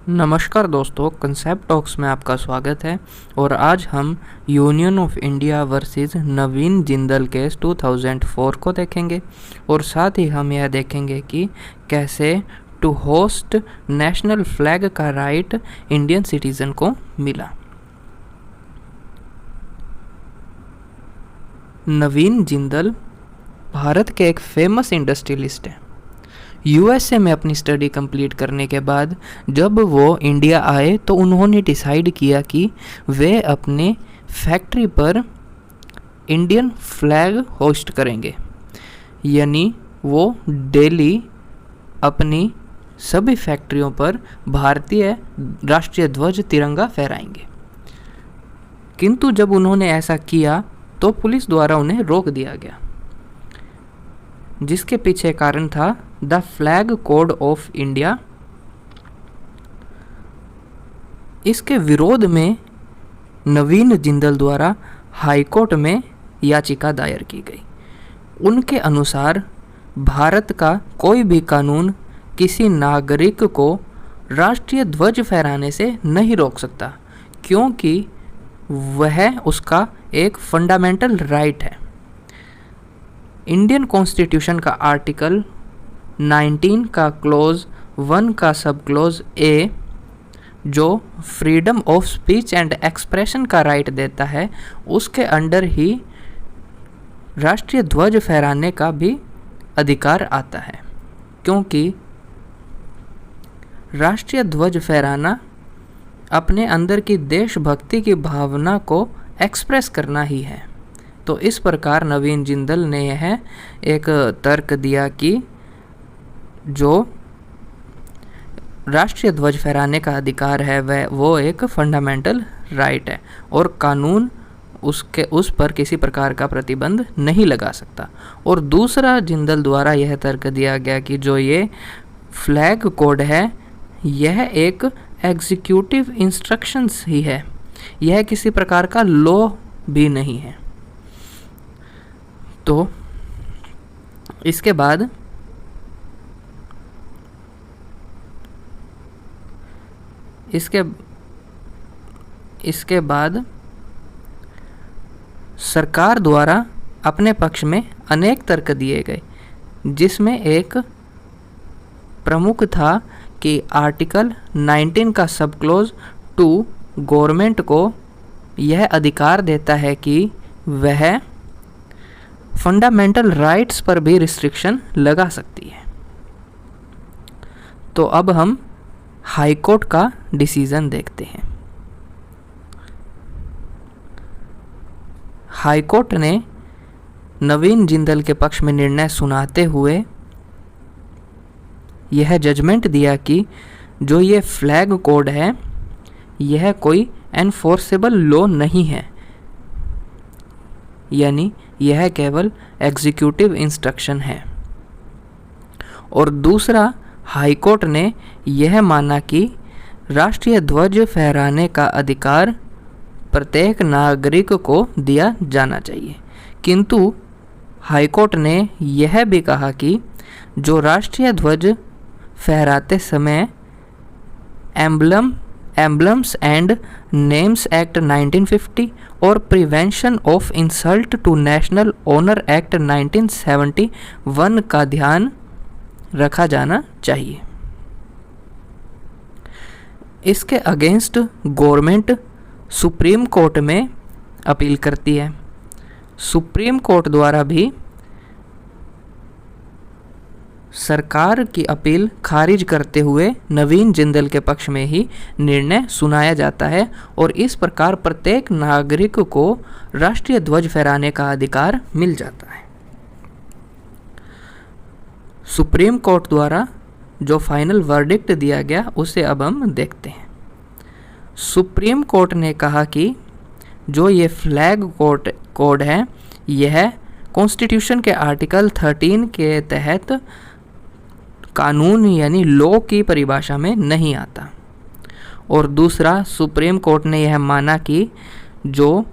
नमस्कार दोस्तों, concept talks में आपका स्वागत है। और आज हम union of India versus Naveen Jindal case 2004 को देखेंगे और साथ ही हम यह देखेंगे कि कैसे टू होस्ट नेशनल फ्लैग का राइट इंडियन सिटीजन को मिला। नवीन जिंदल भारत के एक फेमस इंडस्ट्रियलिस्ट हैं। यूएसए में अपनी स्टडी कंप्लीट करने के बाद जब वो इंडिया आए तो उन्होंने डिसाइड किया कि वे अपने फैक्ट्री पर इंडियन फ्लैग होस्ट करेंगे, यानी वो डेली अपनी सभी फैक्ट्रियों पर भारतीय राष्ट्रीय ध्वज तिरंगा फहराएंगे। किंतु जब उन्होंने ऐसा किया तो पुलिस द्वारा उन्हें रोक दिया गया, जिसके पीछे कारण था the flag code of India. इसके विरोध में नवीन जिंदल द्वारा हाईकोर्ट में याचिका दायर की गई। उनके अनुसार भारत का कोई भी कानून किसी नागरिक को राष्ट्रीय ध्वज फहराने से नहीं रोक सकता, क्योंकि वह उसका एक फंडामेंटल राइट है। इंडियन कॉन्स्टिट्यूशन का आर्टिकल 19 का क्लोज 1 का सब क्लोज ए, जो freedom of speech and expression का राइट देता है, उसके अंडर ही राष्ट्रीय ध्वज फहराने का भी अधिकार आता है, क्योंकि राष्ट्रीय ध्वज फहराना अपने अंदर की देशभक्ति की भावना को एक्सप्रेस करना ही है। तो इस प्रकार नवीन जिंदल ने यह एक तर्क दिया कि जो राष्ट्रीय ध्वज फहराने का अधिकार है वो एक फंडामेंटल राइट है और कानून उस पर किसी प्रकार का प्रतिबंध नहीं लगा सकता। और दूसरा जिंदल द्वारा यह तर्क दिया गया कि जो ये फ्लैग कोड है यह एक एग्जीक्यूटिव इंस्ट्रक्शंस ही है, यह किसी प्रकार का लॉ भी नहीं है। तो इसके बाद सरकार द्वारा अपने पक्ष में अनेक तर्क दिए गए, जिसमें एक प्रमुख था कि आर्टिकल 19 का सब क्लोज 2 गवर्नमेंट को यह अधिकार देता है कि वह फंडामेंटल राइट्स पर भी रिस्ट्रिक्शन लगा सकती है। तो अब हम हाई कोर्ट का डिसीजन देखते हैं। हाई कोर्ट ने नवीन जिंदल के पक्ष में निर्णय सुनाते हुए यह जजमेंट दिया कि जो ये फ्लैग कोड है यह कोई एनफोर्सेबल लॉ नहीं है, यानी यह केवल एग्जीक्यूटिव इंस्ट्रक्शन है। और दूसरा, हाई कोर्ट ने यह माना कि राष्ट्रीय ध्वज फहराने का अधिकार प्रत्येक नागरिक को दिया जाना चाहिए। किंतु हाई कोर्ट ने यह भी कहा कि जो राष्ट्रीय ध्वज फहराते समय एम्बलम्स एंड नेम्स एक्ट 1950 और prevention of insult to national honour act 1971 का ध्यान रखा जाना चाहिए। इसके अगेंस्ट गवर्नमेंट सुप्रीम कोर्ट में अपील करती है। सुप्रीम कोर्ट द्वारा भी सरकार की अपील खारिज करते हुए नवीन जिंदल के पक्ष में ही निर्णय सुनाया जाता है और इस प्रकार प्रत्येक नागरिक को राष्ट्रीय ध्वज फहराने का अधिकार मिल जाता है। सुप्रीम कोर्ट द्वारा जो फाइनल वर्डिक्ट दिया गया उसे अब हम देखते हैं। सुप्रीम कोर्ट ने कहा कि जो ये फ्लैग कोड है यह कॉन्स्टिट्यूशन के आर्टिकल 13 के तहत कानून यानी लॉ की परिभाषा में नहीं आता। और दूसरा, सुप्रीम कोर्ट ने यह माना कि जो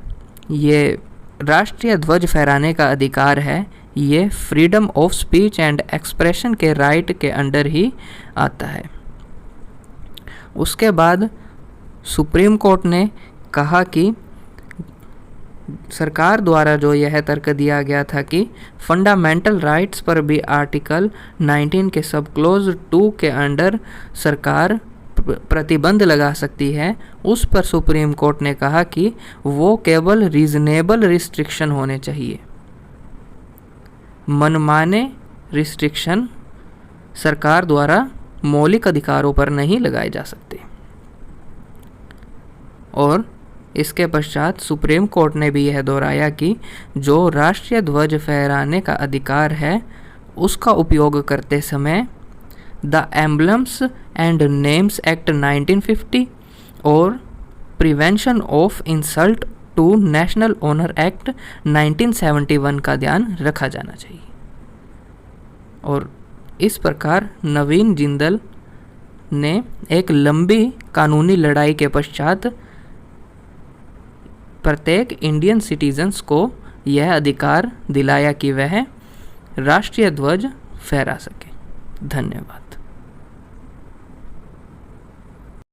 ये राष्ट्रीय ध्वज फहराने का अधिकार है ये freedom of speech and expression के राइट के अंडर ही आता है। उसके बाद सुप्रीम कोर्ट ने कहा कि सरकार द्वारा जो यह तर्क दिया गया था कि फंडामेंटल राइट्स पर भी आर्टिकल 19 के सब क्लोज 2 के अंडर सरकार प्रतिबंध लगा सकती है, उस पर सुप्रीम कोर्ट ने कहा कि वो केवल रीजनेबल रिस्ट्रिक्शन होने चाहिए। मनमाने रिस्ट्रिक्शन सरकार द्वारा मौलिक अधिकारों पर नहीं लगाए जा सकते। और इसके पश्चात सुप्रीम कोर्ट ने भी यह दोहराया कि जो राष्ट्रीय ध्वज फहराने का अधिकार है उसका उपयोग करते समय the emblems and names act 1950 और prevention of insult to national honour act 1971 का ध्यान रखा जाना चाहिए। और इस प्रकार नवीन जिंदल ने एक लंबी कानूनी लड़ाई के पश्चात प्रत्येक इंडियन सिटीजन्स को यह अधिकार दिलाया कि वह राष्ट्रीय ध्वज फहरा सके। धन्यवाद।